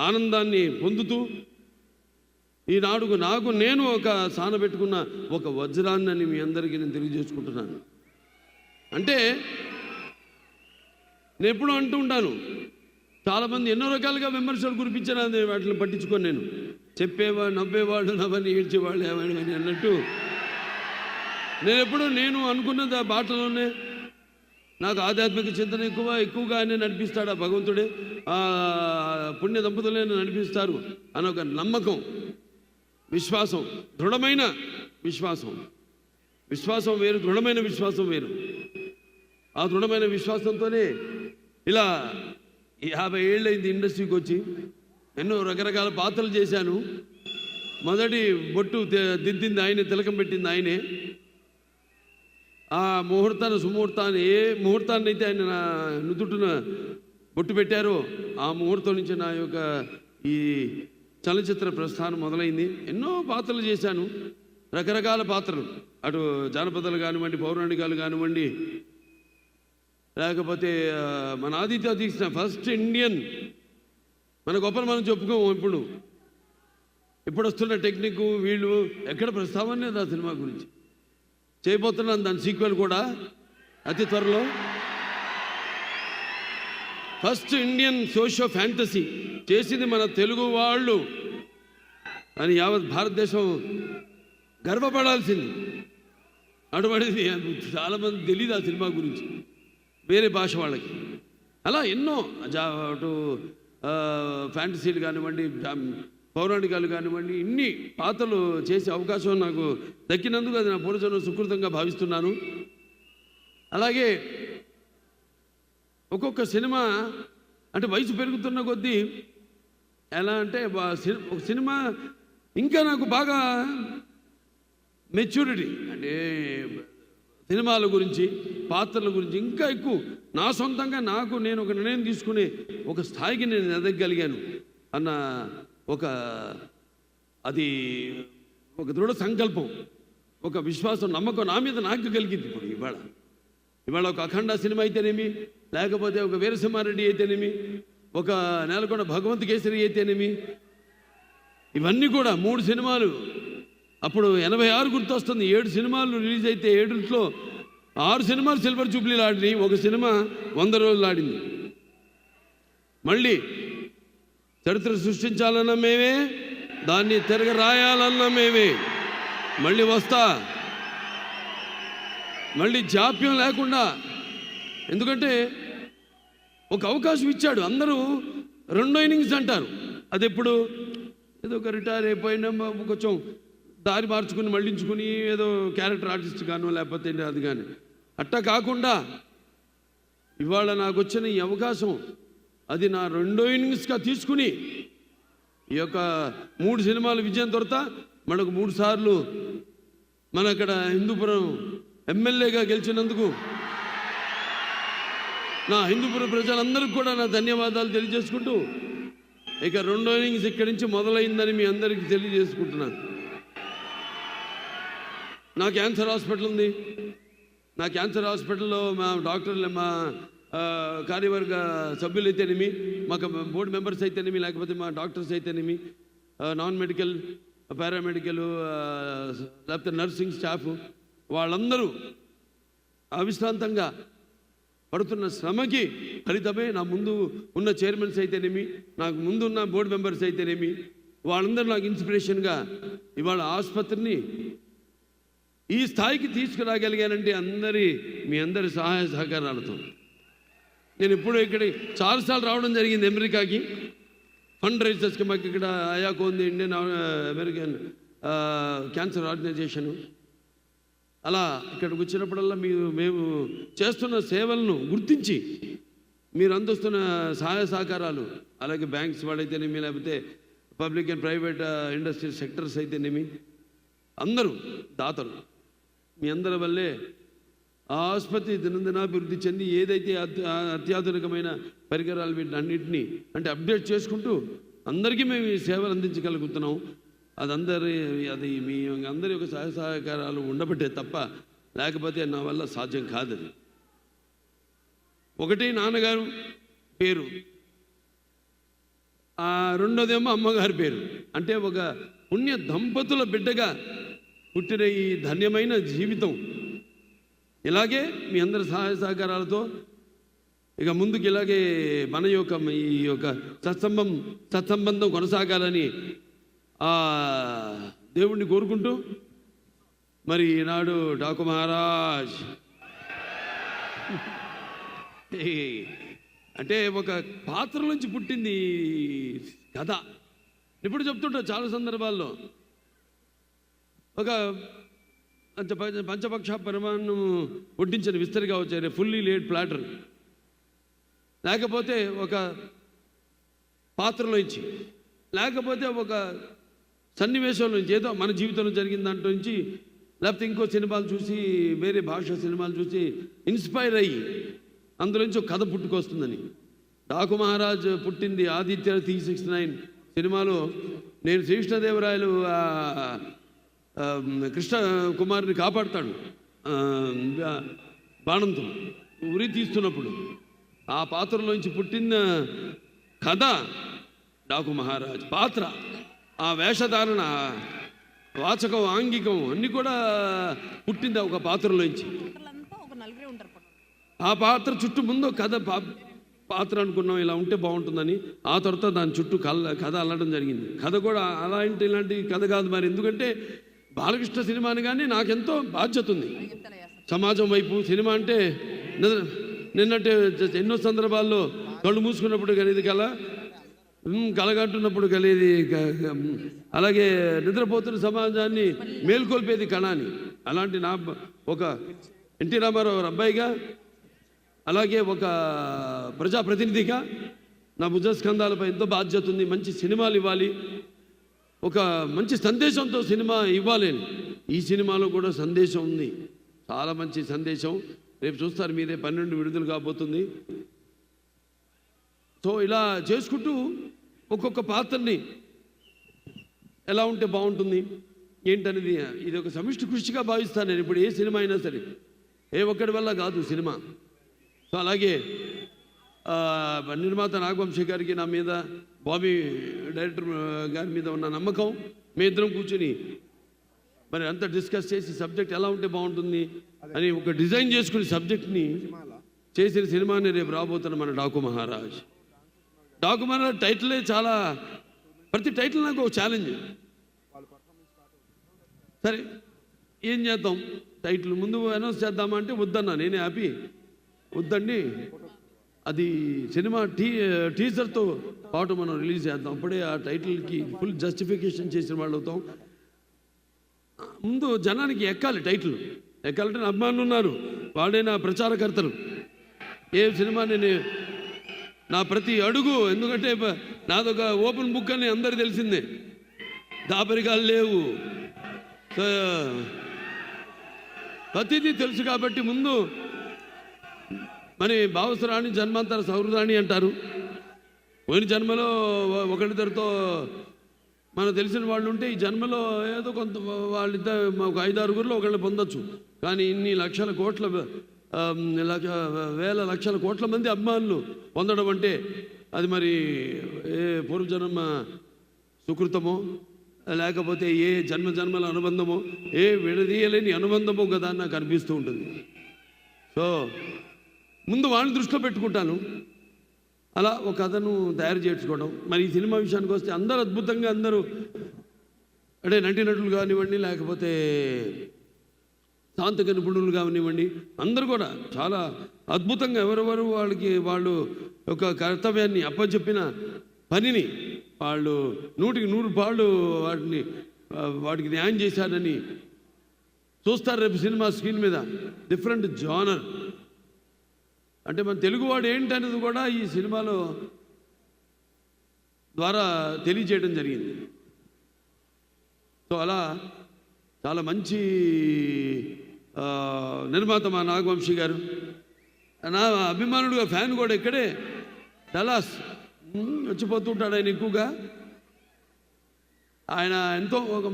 Speaker 5: ఆనందాన్ని పొందుతూ ఈనాడుకు నాకు నేను ఒక సానబెట్టుకున్న ఒక వజ్రాన్ని అని మీ అందరికీ నేను తెలియజేసుకుంటున్నాను. అంటే నేను ఎప్పుడూ అంటూ ఉంటాను, చాలామంది ఎన్నో రకాలుగా విమర్శలు కురిపించారు, అది వాటిని పట్టించుకొని నేను చెప్పేవాడు నవ్వేవాడు నవ్వని ఏడ్చేవాళ్ళు ఏమని అని అన్నట్టు నేను అనుకున్నది ఆ బాటలోనే. నాకు ఆధ్యాత్మిక చింతన ఎక్కువగా ఆయన నడిపిస్తాడు ఆ భగవంతుడే, ఆ పుణ్య దంపతులే నడిపిస్తారు అని ఒక నమ్మకం, విశ్వాసం, దృఢమైన విశ్వాసం వేరు, దృఢమైన విశ్వాసం వేరు. ఆ దృఢమైన విశ్వాసంతోనే ఇలా 50 ఏళ్ళైంది ఇండస్ట్రీకి వచ్చి. ఎన్నో రకరకాల పాత్రలు చేశాను. మొదటి బొట్టు దిద్దింది ఆయనే, తిలకం పెట్టింది ఆయనే. ఆ సుముహూర్తాన్ని ఏ ముహూర్తాన్ని అయితే ఆయన నా నుదుటిన బొట్టు పెట్టారో ఆ ముహూర్తం నుంచి నా యొక్క ఈ చలనచిత్ర ప్రస్థానం మొదలైంది. ఎన్నో పాత్రలు చేశాను, రకరకాల పాత్రలు, అటు జానపదాలు కానివ్వండి, పౌరాణికాలు కానివ్వండి, లేకపోతే మన ఆదిత్య తీసిన ఫస్ట్ ఇండియన్, మన గొప్పలు మనం చెప్పుకోము. ఇప్పుడు వస్తున్న టెక్నిక్ వీళ్ళు ఎక్కడ ప్రస్తావన లేదు ఆ సినిమా గురించి. చేయబోతున్నాను దాని సీక్వెల్ కూడా అతి త్వరలో. ఫస్ట్ ఇండియన్ సోషియో ఫ్యాంటసీ చేసింది మన తెలుగు వాళ్ళు అని యావత్ భారతదేశం గర్వపడాల్సింది. అటువంటిది చాలామంది తెలియదు ఆ సినిమా గురించి, వేరే భాష వాళ్ళకి. అలా ఎన్నో అటు ఫ్యాంటసీలు కానివ్వండి, పౌరాణికాలు కానివ్వండి, ఇన్ని పాత్రలు చేసే అవకాశం నాకు దక్కినందుకు అది నా పూర్వజన్మ సుకృతంగా భావిస్తున్నాను. అలాగే ఒక్కొక్క సినిమా అంటే వయసు పెరుగుతున్న కొద్దీ ఎలా అంటే ఒక సినిమా ఇంకా నాకు బాగా మెచ్యూరిటీ అంటే సినిమాల గురించి, పాత్రల గురించి ఇంకా ఎక్కువ నా సొంతంగా నేను ఒక నిర్ణయం తీసుకునే ఒక స్థాయికి నేను ఎదగగలిగాను అన్న అది ఒక దృఢ సంకల్పం, ఒక విశ్వాసం, నమ్మకం నా మీద నాకు కలిగింది. ఇప్పుడు ఇవాళ ఒక అఖండ సినిమా అయితేనేమి, లేకపోతే ఒక వీరసింహారెడ్డి అయితేనేమి, ఒక నేలకొండ భగవంత్ కేసరి అయితేనేమి, ఇవన్నీ కూడా 3 సినిమాలు. అప్పుడు 86 గుర్తొస్తుంది. 7 సినిమాలు రిలీజ్ అయితే 7లో 6 సినిమాలు సిల్వర్ జూబ్లీలు ఆడినాయి, ఒక సినిమా 100 రోజులు ఆడింది. మళ్ళీ చరిత్ర సృష్టించాలన్న మేమే, దాన్ని తిరగ రాయాలన్న మేమే. మళ్ళీ వస్తా, మళ్ళీ జాప్యం లేకుండా. ఎందుకంటే ఒక అవకాశం ఇచ్చాడు. అందరూ 2వ ఇన్నింగ్స్ అంటారు, అది ఎప్పుడు ఏదో ఒక రిటైర్ అయిపోయినా కొంచెం దారి మార్చుకుని మళ్ళించుకుని ఏదో క్యారెక్టర్ ఆర్టిస్ట్ గానో లేకపోతే అది కానీ అట్టా కాకుండా ఇవాళ నాకు వచ్చిన ఈ అవకాశం అది నా 2వ ఇన్నింగ్స్గా తీసుకుని ఈ యొక్క 3 సినిమాలు విజయం దొరత మనకు 3 సార్లు మన అక్కడ హిందూపురం ఎమ్మెల్యేగా గెలిచినందుకు నా హిందూపురం ప్రజలందరికీ కూడా నా ధన్యవాదాలు తెలియజేసుకుంటూ ఇక 2వ ఇన్నింగ్స్ ఇక్కడి నుంచి మొదలైందని మీ అందరికీ తెలియజేసుకుంటున్నాను. నా క్యాన్సర్ హాస్పిటల్ ఉంది, నా క్యాన్సర్ హాస్పిటల్లో మా డాక్టర్లు, మా కార్యవర్గ సభ్యులు అయితేనేమి, మాకు బోర్డు మెంబర్స్ అయితేనేమి, లేకపోతే మా డాక్టర్స్ అయితేనేమి, నాన్ మెడికల్, పారామెడికల్, లేకపోతే నర్సింగ్ స్టాఫ్, వాళ్ళందరూ అవిశ్రాంతంగా పడుతున్న శ్రమకి ఫలితమే నా ముందు ఉన్న చైర్మన్స్ అయితేనేమి, నాకు ముందు ఉన్న బోర్డు మెంబర్స్ అయితేనేమి, వాళ్ళందరూ నాకు ఇన్స్పిరేషన్గా ఇవాళ ఆసుపత్రిని ఈ స్థాయికి తీసుకురాగలిగానంటే మీ అందరి సహాయ సహకారాలతో. నేను ఇప్పుడు ఇక్కడికి చాలాసార్లు రావడం జరిగింది అమెరికాకి ఫండ్ రైజర్స్కి. మాకు ఇక్కడ అయాకో ఉంది, ఇండియన్ అమెరికన్ క్యాన్సర్ ఆర్గనైజేషను. అలా ఇక్కడికి వచ్చినప్పుడల్లా మేము చేస్తున్న సేవలను గుర్తించి మీరు అందిస్తున్న సహాయ సహకారాలు, అలాగే బ్యాంక్స్ వాళ్ళైతేనేమి, లేకపోతే public and private industrial sectors అయితేనేమి, అందరూ దాతలు, మీ అందరి వల్లే ఆ ఆసుపత్రి దినదినాభివృద్ధి చెంది ఏదైతే అత్యాధునికమైన పరికరాలు వీటన్నింటినీ అంటే అప్డేట్ చేసుకుంటూ అందరికీ మేము ఈ సేవలు అందించగలుగుతున్నాం. అది మీ అందరి యొక్క సహాయ సహకారాలు ఉండబట్టే తప్ప లేకపోతే నా వల్ల సాధ్యం కాదది. ఒకటి నాన్నగారు పేరు, రెండోదేమో అమ్మగారి పేరు. అంటే ఒక పుణ్య దంపతుల బిడ్డగా పుట్టిన ఈ ధన్యమైన జీవితం ఇలాగే మీ అందరి సహాయ సహకారాలతో ఇక ముందుకు ఇలాగే మన యొక్క ఈ యొక్క సత్సంబంధం కొనసాగాలని ఆ దేవుణ్ణి కోరుకుంటూ మరి ఈనాడు డాకు మహారాజ్ అంటే ఒక పాత్ర నుంచి పుట్టింది కథ. ఇప్పుడు చెప్తుంటా చాలా సందర్భాల్లో ఒక పంచపక్ష పరిమాణం వడ్డించిన విస్తరిగా వచ్చారు, ఫుల్లీ లేడ్ ప్లాటర్, లేకపోతే ఒక పాత్రలో ఇచ్చి, లేకపోతే ఒక సన్నివేశంలో నుంచి ఏదో మన జీవితంలో జరిగిన దాంట్లో నుంచి, లేకపోతే ఇంకో సినిమాలు చూసి వేరే భాష సినిమాలు చూసి ఇన్స్పైర్ అయ్యి అందులోంచి ఒక కథ పుట్టుకొస్తుందని. డాకు మహారాజ్ పుట్టింది ఆదిత్య 369 సినిమాలో. నేను శ్రీకృష్ణదేవరాయలు కృష్ణ కుమారుని కాపాడుతాడు బాణంతో ఉరి తీస్తున్నప్పుడు, ఆ పాత్రలోంచి పుట్టిన కథ డాకు మహారాజ్. పాత్ర, ఆ వేషధారణ, వాచకం, ఆంగికం అన్నీ కూడా పుట్టింది ఒక పాత్రలోంచి. ఆ పాత్ర చుట్టూ ముందు కథ పాత్ర అనుకున్నాం ఇలా ఉంటే బాగుంటుందని, ఆ తర్వాత దాని చుట్టూ కథ అల్లడం జరిగింది. కథ కూడా ఇలాంటి కథ కాదు మరి, ఎందుకంటే బాలకృష్ణ సినిమాని కానీ నాకెంతో బాధ్యత ఉంది సమాజం వైపు. సినిమా అంటే నిన్నట్టే ఎన్నో సందర్భాల్లో కళ్ళు మూసుకున్నప్పుడు కలిగేది కలగంటున్నప్పుడు కలిగేది, అలాగే నిద్రపోతున్న సమాజాన్ని మేల్కొల్పేది కళని. అలాంటి నా ఒక ఎన్టీ రామారావు అబ్బాయిగా, అలాగే ఒక ప్రజాప్రతినిధిగా నా భుజస్కంధాలపై ఎంతో బాధ్యత ఉంది. మంచి సినిమాలు ఇవ్వాలి, ఒక మంచి సందేశంతో సినిమా ఇవ్వాలి. ఈ సినిమాలో కూడా సందేశం ఉంది, చాలా మంచి సందేశం. రేపు చూస్తారు మీరే, 12 విడుదల కాబోతుంది. సో ఇలా చేసుకుంటూ ఒక్కొక్క పాత్రని ఎలా ఉంటే బాగుంటుంది ఏంటనేది ఇది ఒక సమిష్టి కృషిగా భావిస్తాను నేను. ఇప్పుడు ఏ సినిమా అయినా సరే ఏ ఒక్కడి వల్ల కాదు సినిమా. సో అలాగే నిర్మాత నాగవంశీ గారికి నా మీద, బాబీ డైరెక్టర్ గారి మీద ఉన్న నమ్మకం, మీ ఇద్దరం కూర్చుని మరి అంతా డిస్కస్ చేసి సబ్జెక్ట్ ఎలా ఉంటే బాగుంటుంది అని ఒక డిజైన్ చేసుకుని సబ్జెక్ట్ని చేసిన సినిమాని రేపు రాబోతున్న మన డాకు మహారాజ్. డాకు మహారాజ్ టైటిలే చాలా, ప్రతి టైటిల్ నాకు ఒక ఛాలెంజ్. సరే ఏం చేద్దాం, టైటిల్ ముందు అనౌన్స్ చేద్దామా అంటే వద్దన్నా, నేనే హ్యాపీ వద్దండి, అది సినిమా టీజర్తో పాటు మనం రిలీజ్ చేద్దాం, అప్పుడే ఆ టైటిల్కి ఫుల్ జస్టిఫికేషన్ చేసిన వాళ్ళు అవుతాం. ముందు జనానికి ఎక్కాలి, టైటిల్ ఎక్కాలంటే నా అభిమానులు ఉన్నారు, వాళ్ళే నా ప్రచారకర్తలు. ఏ సినిమా నేను నా ప్రతి అడుగు, ఎందుకంటే నాదొక ఓపెన్ బుక్ అని అందరికీ తెలిసిందే, దాపరికాలు లేవు, ప్రతిదీ తెలుసు. కాబట్టి ముందు మరి భావసరాణి జన్మాంతర సౌహృదాణి అంటారు. పోయిన జన్మలో ఒకరిద్దరితో మనకు తెలిసిన వాళ్ళు ఉంటే ఈ జన్మలో ఏదో కొంత వాళ్ళిద్దరు ఒక 5-6 ఒకళ్ళు పొందొచ్చు. కానీ ఇన్ని లక్షల కోట్ల వేల లక్షల కోట్ల మంది అభిమానులు పొందడం అంటే అది మరి ఏ పూర్వజన్మ సుకృతమో లేకపోతే ఏ జన్మల అనుబంధమో ఏ విడదీయలేని అనుబంధమో కదా అని నాకు అనిపిస్తూ ఉంటుంది. సో ముందు వాళ్ళని దృష్టిలో పెట్టుకుంటాను, అలా ఒక కథను తయారు చేసుకోవడం. మరి ఈ సినిమా విషయానికి వస్తే అందరూ అద్భుతంగా అందరూ అంటే నటీనటులు కానివ్వండి, లేకపోతే శాంతక నిపుణులు కానివ్వండి, అందరూ కూడా చాలా అద్భుతంగా ఎవరెవరు వాళ్ళు ఒక కర్తవ్యాన్ని అప్పచెప్పిన పనిని వాళ్ళు 100కి 100 పాళ్ళు వాటికి న్యాయం చేశారని చూస్తారు రేపు సినిమా స్క్రీన్ మీద. డిఫరెంట్ జానర్ అంటే మన తెలుగువాడు ఏంటనేది కూడా ఈ సినిమాలో ద్వారా తెలియజేయడం జరిగింది. సో అలా చాలా మంచి నిర్మాత మా నాగవంశీ గారు. నా అభిమానుడుగా ఫ్యాన్ కూడా ఇక్కడే డలాస్ వచ్చిపోతుంటాడు ఆయన ఎక్కువగా. ఆయన ఎంతో ఒక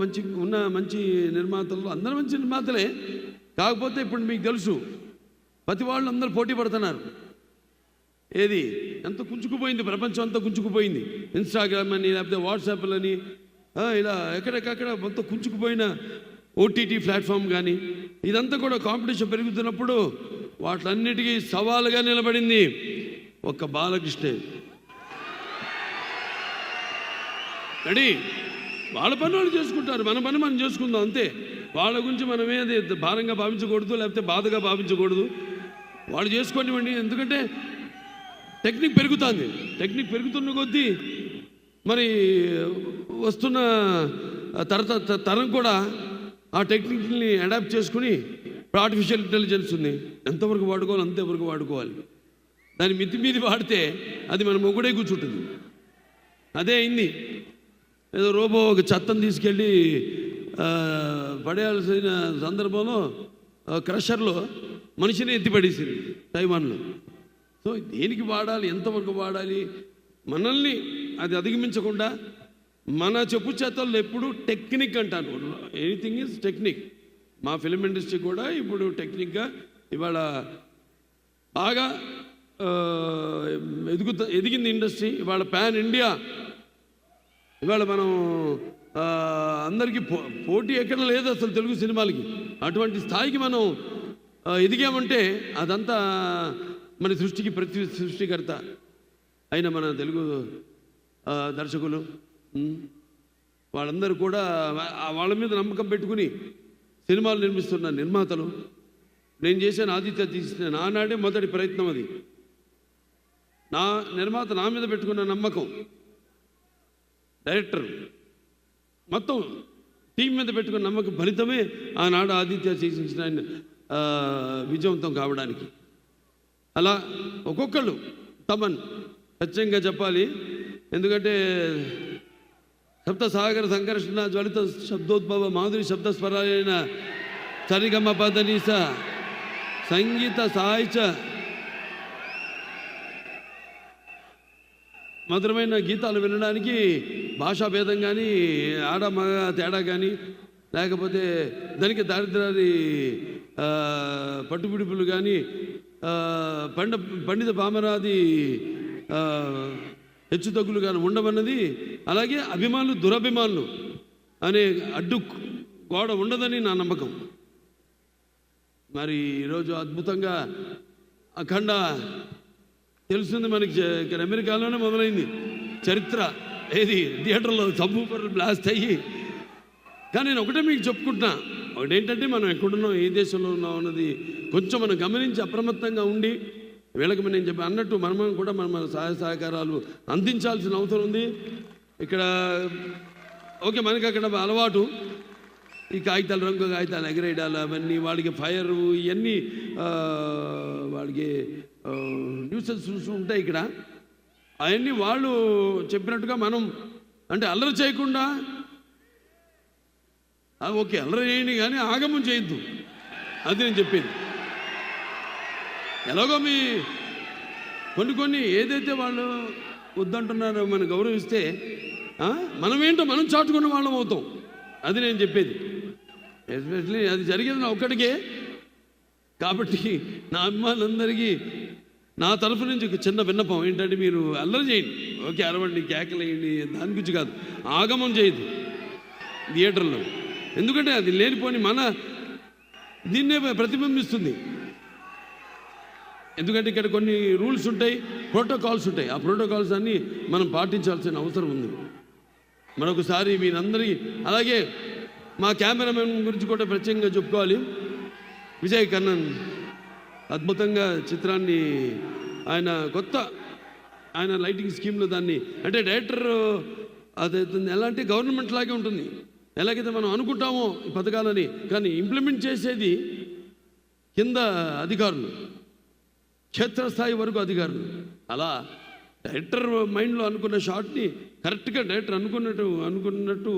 Speaker 5: మంచి నిర్మాతలు, అందరూ మంచి నిర్మాతలే. కాకపోతే ఇప్పుడు మీకు తెలుసు ప్రతి వాళ్ళు అందరూ పోటీ పడుతున్నారు. ఏది ఎంత కుంచుకుపోయింది, ప్రపంచం అంతా కుంచుకుపోయింది. ఇన్స్టాగ్రామ్ అని లేకపోతే వాట్సాప్లని ఇలా ఎక్కడెక్కడ మొత్తం కుంచుకుపోయిన ఓటీటీ ప్లాట్ఫామ్ కానీ ఇదంతా కూడా కాంపిటీషన్ పెరుగుతున్నప్పుడు వాటిలన్నిటికీ సవాలుగా నిలబడింది ఒక్క బాలకృష్ణే. రెడీ, వాళ్ళ పని వాళ్ళు చేసుకుంటారు, మన పని మనం చేసుకుందాం అంతే. వాళ్ళ గురించి మనమే అది భారంగా భావించకూడదు, లేకపోతే బాధగా భావించకూడదు. వాళ్ళు చేసుకోనివ్వండి, ఎందుకంటే టెక్నిక్ పెరుగుతుంది. టెక్నిక్ పెరుగుతున్న కొద్దీ మరి వస్తున్న తరం కూడా ఆ టెక్నిక్ని అడాప్ట్ చేసుకుని ఆర్టిఫిషియల్ ఇంటెలిజెన్స్ ఉంది, ఎంతవరకు వాడుకోవాలి అంతవరకు వాడుకోవాలి. దాని మితిమీది వాడితే అది మన మొగుడే కూర్చుంటుంది. అదే అయింది. ఏదో రోబో ఒక చెత్తను తీసుకెళ్ళి పడేయాల్సిన సందర్భంలో క్రషర్లో మనిషిని ఎత్తిపడేసింది తైవాన్లో. సో దేనికి వాడాలి, ఎంతవరకు వాడాలి, మనల్ని అది అధిగమించకుండా మన చెప్పు చేతల్లో ఎప్పుడు టెక్నిక్ అంటాను. Anything is technique. మా ఫిలిం ఇండస్ట్రీ కూడా ఇప్పుడు టెక్నిక్గా ఇవాళ బాగా ఎదిగింది ఇండస్ట్రీ. ఇవాళ పాన్ ఇండియా. ఇవాళ మనం అందరికీ పోటీ ఎక్కడ లేదు అసలు తెలుగు సినిమాలకి. అటువంటి స్థాయికి మనం ఎదిగామంటే అదంతా మన సృష్టికి సృష్టికర్త అయిన మన తెలుగు దర్శకులు వాళ్ళందరూ కూడా వాళ్ళ మీద నమ్మకం పెట్టుకుని సినిమాలు నిర్మిస్తున్న నిర్మాతలు. నేను చేసిన ఆదిత్య తీసిన నానాడే మొదటి ప్రయత్నం అది. నా నిర్మాత నా మీద పెట్టుకున్న నమ్మకం, డైరెక్టర్ మొత్తం టీం మీద పెట్టుకున్న నమ్మకం ఫలితమే ఆనాడు ఆదిత్య చేసిన విజయవంతం కావడానికి. అలా ఒక్కొక్కళ్ళు తమన్ ఖచ్చితంగా చెప్పాలి. ఎందుకంటే సప్త సాగర సంకర్షణ జ్వలిత శబ్దోద్భవ మాధురి శబ్దస్వరాలైన సరిగమ పదనీస సంగీత సాహిత్య మధురమైన గీతాలు వినడానికి భాషా భేదం కానీ ఆడ మగ తేడా కానీ లేకపోతే దానికి దారిద్రాది పట్టుపిడుపులు కానీ పండిత పామరాది హెచ్చుతగ్గులు కానీ ఉండమన్నది. అలాగే అభిమానులు దురభిమానులు అనే అడ్డు గోడ ఉండదని నా నమ్మకం. మరి ఈరోజు అద్భుతంగా అఖండ తెలుస్తుంది మనకి. ఇక్కడ అమెరికాలోనే మొదలైంది చరిత్ర. ఏది థియేటర్లో సబ్బూపర్లు బ్లాస్ట్ అయ్యి. కానీ నేను ఒకటే మీకు చెప్పుకుంటున్నా, ఒకటేంటంటే మనం ఎక్కడున్నాం, ఏ దేశంలో ఉన్నాం అన్నది కొంచెం మనం గమనించి అప్రమత్తంగా ఉండి వీళ్ళకి నేను చెప్పి అన్నట్టు మనం కూడా మన సహాయ సహకారాలు అందించాల్సిన అవసరం ఉంది. ఇక్కడ ఓకే మనకి అక్కడ అలవాటు ఈ కాగితాలు, రంగు కాగితాలు ఎగరేయడాలు, అవన్నీ వాళ్ళకి ఫైర్, ఇవన్నీ వాళ్ళకి న్యూసెన్స్ ఉంటాయి ఇక్కడ. అవన్నీ వాళ్ళు చెప్పినట్టుగా మనం అంటే అల్లరి చేయకుండా ఓకే అల్లరి చేయండి కానీ ఆగమం చేయొద్దు. అది నేను చెప్పేది. ఎలాగో మీ కొన్ని ఏదైతే వాళ్ళు వద్దంటున్నారో మనం గౌరవిస్తే మనమేంటో మనం చాటుకున్న వాళ్ళం అవుతాం. అది నేను చెప్పేది. ఎస్పెషలీ అది జరిగేది నా ఒక్కడికే. కాబట్టి నా అభిమానులందరికీ నా తరఫు నుంచి ఒక చిన్న విన్నపం ఏంటంటే, మీరు అల్లరి చేయండి, ఓకే, అరవండి, కేకలేయండి, దాని గురించి కాదు, ఆగమం చేయదు థియేటర్లో. ఎందుకంటే అది లేనిపోని మన దీన్నే ప్రతిబింబిస్తుంది. ఎందుకంటే ఇక్కడ కొన్ని రూల్స్ ఉంటాయి, ప్రోటోకాల్స్ ఉంటాయి. ఆ ప్రోటోకాల్స్ అన్నీ మనం పాటించాల్సిన అవసరం ఉంది. మరొకసారి మీరందరికీ, అలాగే మా కెమెరామెన్ గురించి కూడా ప్రత్యేకంగా చెప్పుకోవాలి. విజయ్ కన్నన్ అద్భుతంగా చిత్రాన్ని ఆయన లైటింగ్ స్కీమ్లో దాన్ని, అంటే డైరెక్టర్ అది ఎలా అంటే గవర్నమెంట్ లాగే ఉంటుంది. ఎలాగైతే మనం అనుకుంటామో ఈ పథకాలని, కానీ ఇంప్లిమెంట్ చేసేది కింద అధికారులు, క్షేత్రస్థాయి వరకు అధికారులు. అలా డైరెక్టర్ మైండ్లో అనుకున్న షాట్ని కరెక్ట్గా డైరెక్టర్ అనుకున్నట్టు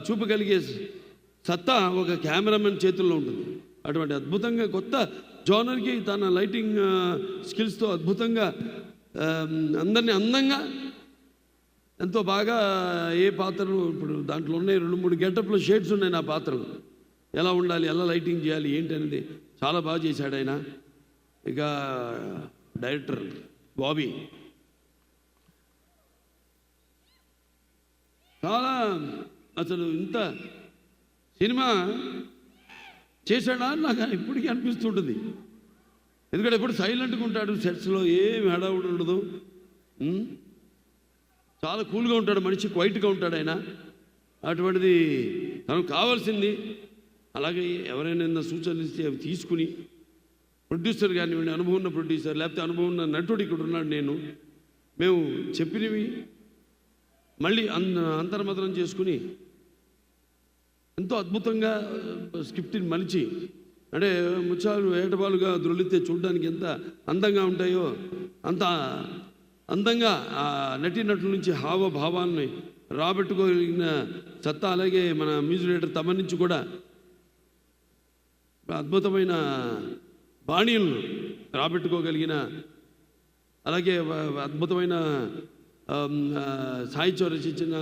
Speaker 5: చూపగలిగే సత్తా ఒక కెమెరామెన్ చేతుల్లో ఉంటుంది. అటువంటి అద్భుతంగా కొత్త జోనర్కి తన లైటింగ్ స్కిల్స్తో అద్భుతంగా అందరినీ అందంగా ఎంతో బాగా ఏ పాత్రలు ఇప్పుడు దాంట్లో ఉన్నాయి 2-3 గెటప్లో షేడ్స్ ఉన్నాయి. నా పాత్రలు ఎలా ఉండాలి, ఎలా లైటింగ్ చేయాలి ఏంటి అనేది చాలా బాగా చేశాడు ఆయన. ఇక డైరెక్టర్ బాబీ చాలా, అసలు ఇంత సినిమా చేశాడా నాకు ఇప్పటికీ అనిపిస్తుంటుంది. ఎందుకంటే ఎప్పుడు సైలెంట్గా ఉంటాడు, సెట్స్లో ఏం హడావుడు ఉండదు, చాలా కూల్గా ఉంటాడు మనిషి, క్వైట్గా ఉంటాడు ఆయన. అటువంటిది తనకు కావాల్సింది. అలాగే ఎవరైనా ఏదైనా సూచనలు ఇస్తే అవి తీసుకుని, ప్రొడ్యూసర్ కానివ్వండి, అనుభవం ఉన్న ప్రొడ్యూసర్, లేకపోతే అనుభవం ఉన్న నటుడు ఇక్కడ ఉన్నాడు, మేము చెప్పినవి మళ్ళీ అంతర్మదనం చేసుకుని ఎంతో అద్భుతంగా స్క్రిప్ట్ని మలిచి, అంటే ముత్యాలు ఏటబాలుగా దొరికితే చూడడానికి ఎంత అందంగా ఉంటాయో అంత అందంగా ఆ నటీనటుల నుంచి హావభావాన్ని రాబెట్టుకోగలిగిన సత్తా, అలాగే మన మ్యూజిక్ డైరెక్టర్ తమ నుంచి కూడా అద్భుతమైన బాణీలను రాబెట్టుకోగలిగిన, అలాగే అద్భుతమైన సాహిత్యం రచించిన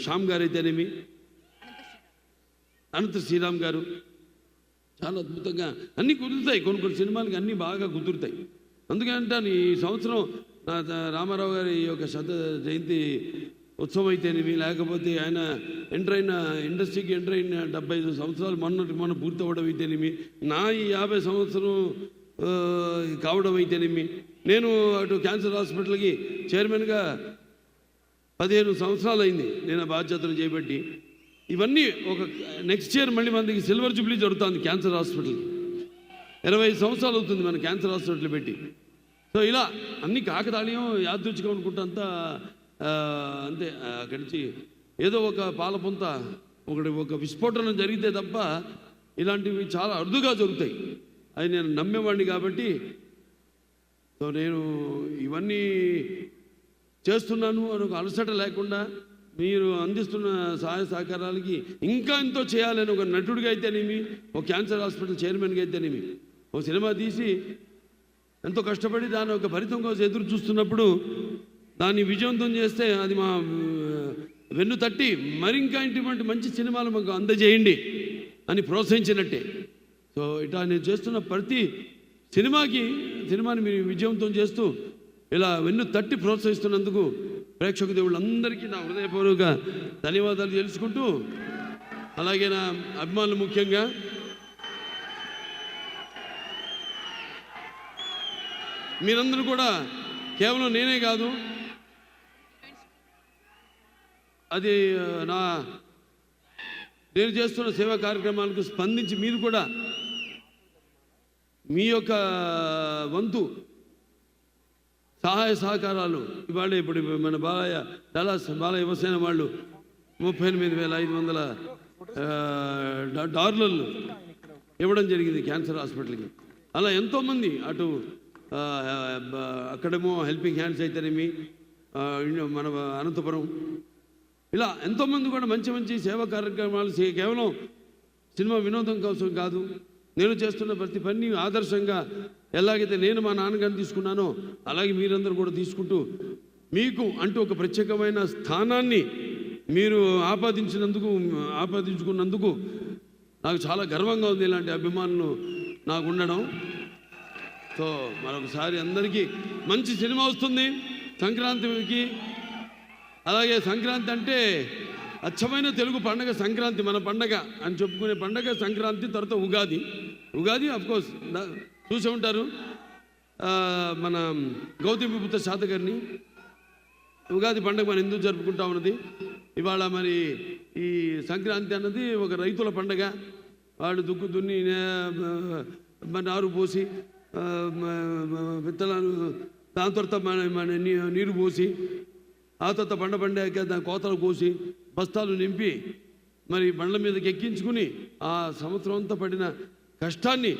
Speaker 5: శ్యామ్ గారు అయితేనేమి, అనంత శ్రీరామ్ గారు చాలా అద్భుతంగా అన్నీ కుదురుతాయి. కొన్ని సినిమాలకి అన్నీ బాగా కుదురుతాయి. అందుకంటే ఈ సంవత్సరం రామారావు గారి యొక్క జయంతి ఉత్సవం అయితేనేమి, లేకపోతే ఆయన ఇండస్ట్రీకి ఎంటర్ అయిన 75 సంవత్సరాలు మొన్న పూర్తి అవ్వడం అయితేనేమి, నా ఈ 50 సంవత్సరం కావడం అయితేనేమి, నేను అటు క్యాన్సర్ హాస్పిటల్కి చైర్మన్గా 15 సంవత్సరాలు అయింది నేను ఆ బాధ్యతలు చేపట్టి. ఇవన్నీ ఒక నెక్స్ట్ ఇయర్ మళ్ళీ మనకి సిల్వర్ జూబ్లీ జరుగుతుంది క్యాన్సర్ హాస్పిటల్కి. 25 సంవత్సరాలు అవుతుంది మన క్యాన్సర్ హాస్పిటల్ పెట్టి. సో ఇలా అన్ని కాకతాళీయం యాదృచ్ఛికం అనుకుంటా అంతా అంతే. అక్కడి నుంచి ఏదో ఒక పాలపుంత ఒక విస్ఫోటనం జరిగితే తప్ప ఇలాంటివి చాలా అరుదుగా జరుగుతాయి. అది నేను నమ్మేవాడిని కాబట్టి సో నేను ఇవన్నీ చేస్తున్నాను అని ఒక అలసట లేకుండా మీరు అందిస్తున్న సహాయ సహకారాలకి ఇంకా ఎంతో చేయాలని ఒక నటుడిగా అయితేనేమి, ఒక క్యాన్సర్ హాస్పిటల్ చైర్మన్గా అయితేనేమి, ఒక సినిమా తీసి ఎంతో కష్టపడి దాని ఒక ఫలితం కోసం ఎదురు చూస్తున్నప్పుడు దాన్ని విజయవంతం చేస్తే అది మా వెన్ను తట్టి మరింకా ఇటువంటి మంచి సినిమాలు మాకు అందజేయండి అని ప్రోత్సహించినట్టే. సో ఇట్లా నేను చేస్తున్న ప్రతి సినిమాని మీరు విజయవంతం చేస్తూ ఇలా వెన్ను తట్టి ప్రోత్సహిస్తున్నందుకు ప్రేక్షక దేవుళ్ళందరికీ నా హృదయపూర్వక ధన్యవాదాలు తెలుసుకుంటూ, అలాగే నా అభిమానులు ముఖ్యంగా మీరందరూ కూడా కేవలం నేనే కాదు, అది నేను చేస్తున్న సేవా కార్యక్రమాలకు స్పందించి మీరు కూడా మీ యొక్క వంతు సహాయ సహకారాలు ఇవాళ ఇప్పుడు మన డలాస్ బాలయ్య యువసేన వాళ్ళు $38,500 ఇవ్వడం జరిగింది క్యాన్సర్ హాస్పిటల్కి. అలా ఎంతోమంది అటు అక్కడేమో హెల్పింగ్ హ్యాండ్స్ అయితేనేమి, మన అనంతపురం, ఇలా ఎంతోమంది కూడా మంచి మంచి సేవా కార్యక్రమాలు కేవలం సినిమా వినోదం కోసం కాదు, నేను చేస్తున్న ప్రతి పని ఆదర్శంగా ఎలాగైతే నేను మా నాన్నగారిని తీసుకున్నానో అలాగే మీరందరూ కూడా తీసుకుంటూ మీకు అంటూ ఒక ప్రత్యేకమైన స్థానాన్ని మీరు ఆపాదించుకున్నందుకు నాకు చాలా గర్వంగా ఉంది ఇలాంటి అభిమానులు నాకు ఉండడం. సో మరొకసారి అందరికీ మంచి సినిమా వస్తుంది సంక్రాంతికి. అలాగే సంక్రాంతి అంటే అచ్చమైన తెలుగు పండగ సంక్రాంతి, మన పండగ అని చెప్పుకునే పండగ సంక్రాంతి. తర్వాత ఉగాది అఫ్కోర్స్ చూసే ఉంటారు మన గౌతమిపుత్ర శాతకర్ణి. ఉగాది పండుగ మనం ఎందుకు జరుపుకుంటా ఉన్నది ఇవాళ. మరి ఈ సంక్రాంతి అన్నది ఒక రైతుల పండగ. వాళ్ళు దుక్కు దున్ని నారు పోసి విత్తనాలు, దాని తర్వాత మన నీరు పోసి, ఆ తర్వాత పండాక దాని కోతలు కోసి బస్తాలు నింపి మరి బండ్ల మీదకి ఎక్కించుకుని ఆ సంవత్సరం అంతా పడిన కష్టాన్ని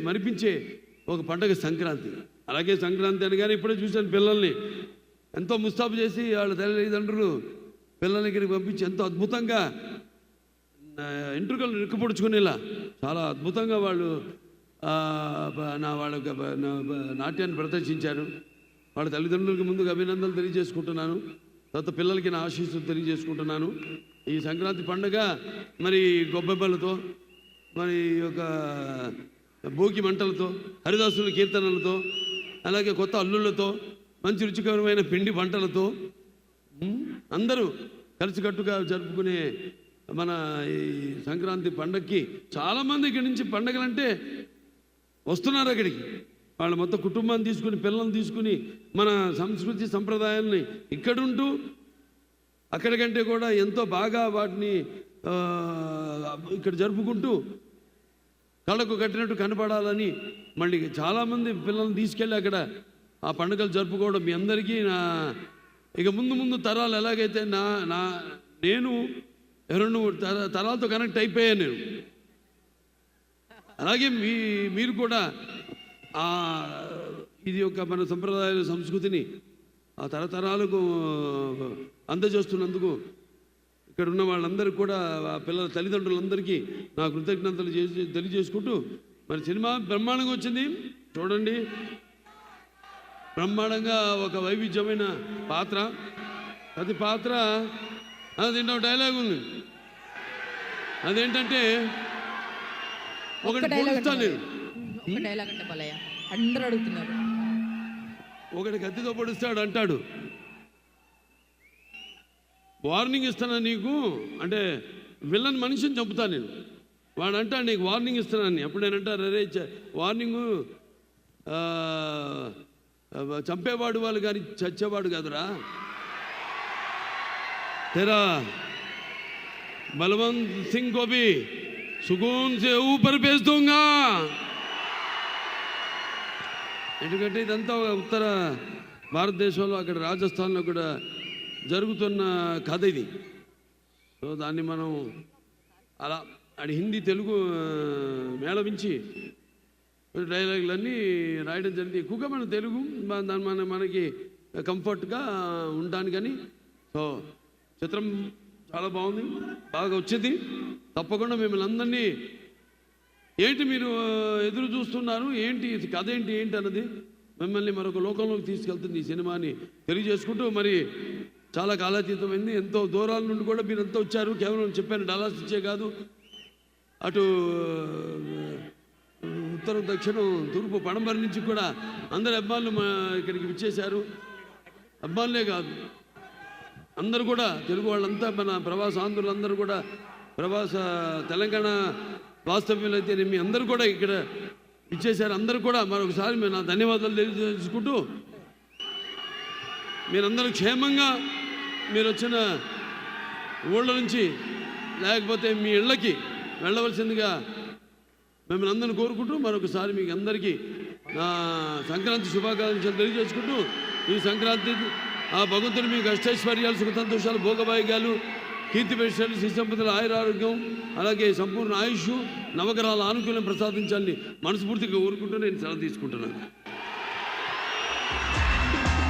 Speaker 5: మరిపించే ఒక పండగ సంక్రాంతి. అలాగే సంక్రాంతి అనగానే ఇప్పుడే చూశాను పిల్లల్ని ఎంతో ముస్తాబు చేసి వాళ్ళ తల్లిదండ్రులు పిల్లల దగ్గరికి పంపించి ఎంతో అద్భుతంగా ఎంట్రుకలు నిక్కుపొడుచుకునేలా చాలా అద్భుతంగా వాళ్ళు వాళ్ళ నాట్యాన్ని ప్రదర్శించారు. వాళ్ళ తల్లిదండ్రులకి ముందుగా అభినందనలు తెలియజేసుకుంటున్నాను. తర్వాత పిల్లలకి నా ఆశీస్సులు తెలియజేసుకుంటున్నాను. ఈ సంక్రాంతి పండుగ మరి గొబ్బెమ్మలతో, మరి ఒక భోగి మంటలతో, హరిదాసుల కీర్తనలతో, అలాగే కొత్త అల్లుళ్ళతో, మంచి రుచికరమైన పిండి వంటలతో అందరూ కలిసికట్టుగా జరుపుకునే మన ఈ సంక్రాంతి పండగకి చాలామంది ఇక్కడి నుంచి పండగలంటే వస్తున్నారు అక్కడికి. వాళ్ళ మొత్తం కుటుంబాన్ని తీసుకుని, పిల్లల్ని తీసుకుని మన సంస్కృతి సంప్రదాయాల్ని ఇక్కడుంటూ అక్కడికంటే కూడా ఎంతో బాగా వాటిని ఇక్కడ జరుపుకుంటూ కళ్ళకు కట్టినట్టు కనపడాలని మళ్ళీ చాలామంది పిల్లల్ని తీసుకెళ్ళి అక్కడ ఆ పండుగలు జరుపుకోవడం మీ అందరికీ ఇక ముందు తరాలు ఎలాగైతే నేను 2 తరాలతో కనెక్ట్ అయిపోయాను నేను. అలాగే మీరు కూడా ఇది ఒక మన సంప్రదాయాల సంస్కృతిని ఆ తరతరాలకు అందజేస్తున్నందుకు ఇక్కడ ఉన్న వాళ్ళందరికీ కూడా ఆ పిల్లల తల్లిదండ్రులందరికీ నా కృతజ్ఞతలు తెలియజేసుకుంటూ మరి సినిమా బ్రహ్మాండంగా వచ్చింది చూడండి. బ్రహ్మాండంగా ఒక వైవిధ్యమైన పాత్ర, ప్రతి పాత్ర దీంట్లో డైలాగ్ ఉంది. అదేంటంటే ఒకటి పొడుస్తాను
Speaker 3: అందరూ అడుగుతున్నారు.
Speaker 5: ఒకటి కత్తితో పొడుస్తాడు అంటాడు, వార్నింగ్ ఇస్తానా నీకు అంటే విలన్ మనిషిని చంపుతాను నేను. వాడు అంటాడు నీకు వార్నింగ్ ఇస్తున్నాను. అప్పుడు నేను అంటారు అరే వార్నింగు చంపేవాడు వాళ్ళు కానీ చచ్చేవాడు కాదురా. तेरा बलवंत सिंह को भी सुकून से ऊपर भेज दूंगा. ఎందుకంటే ఇదంతా ఉత్తర భారతదేశంలో అక్కడ రాజస్థాన్లో కూడా జరుగుతున్న కథ ఇది. సో దాన్ని మనం అలా హిందీ తెలుగు మేళవించి డైలాగులన్నీ రాయడం జరిగింది. ఎక్కువగా మన తెలుగు మనకి కంఫర్ట్గా ఉండడానికని. సో చిత్రం చాలా బాగుంది, బాగా వచ్చింది. తప్పకుండా మిమ్మల్ని అందరినీ ఏంటి మీరు ఎదురు చూస్తున్నారు, ఏంటి కథ ఏంటి అన్నది మిమ్మల్ని మరొక లోకంలోకి తీసుకెళ్తుంది ఈ సినిమాని తెలియజేసుకుంటూ. మరి చాలా కాలాతీతమైంది, ఎంతో దూరాల నుండి కూడా మీరు ఎంతో వచ్చారు. కేవలం చెప్పాను డల్లాస్ నుంచే కాదు, అటు ఉత్తరం దక్షిణం తూర్పు పడమర నుంచి కూడా అందరి అభిమానులు ఇక్కడికి విచ్చేశారు. అభిమానులే కాదు అందరూ కూడా తెలుగు వాళ్ళంతా మన ప్రవాస ఆంధ్రులందరూ కూడా ప్రవాస తెలంగాణ వాస్తవ్యులు అయితే మీ అందరూ కూడా ఇక్కడ ఇచ్చేశారు. అందరూ కూడా మరొకసారి నా ధన్యవాదాలు తెలియజేసుకుంటూ మీరందరూ క్షేమంగా మీరు వచ్చిన ఊళ్ళ నుంచి లేకపోతే మీ ఇళ్ళకి వెళ్ళవలసిందిగా మిమ్మల్ని అందరిని కోరుకుంటూ మరొకసారి మీకు అందరికీ నా సంక్రాంతి శుభాకాంక్షలు తెలియజేసుకుంటూ ఈ సంక్రాంతి ఆ భగవంతుడు మీకు అష్టైశ్వర్యాలు, సుఖ సంతోషాలు, భోగభాగ్యాలు, కీర్తి ప్రతిష్టలు, శ్రీ సంపదల ఆయురారోగ్యం, అలాగే సంపూర్ణ ఆయుష్, నవగ్రహాల ఆనుకూల్యం ప్రసాదించాలని మనస్ఫూర్తిగా కోరుకుంటూ నేను సెలవు తీసుకుంటున్నాను.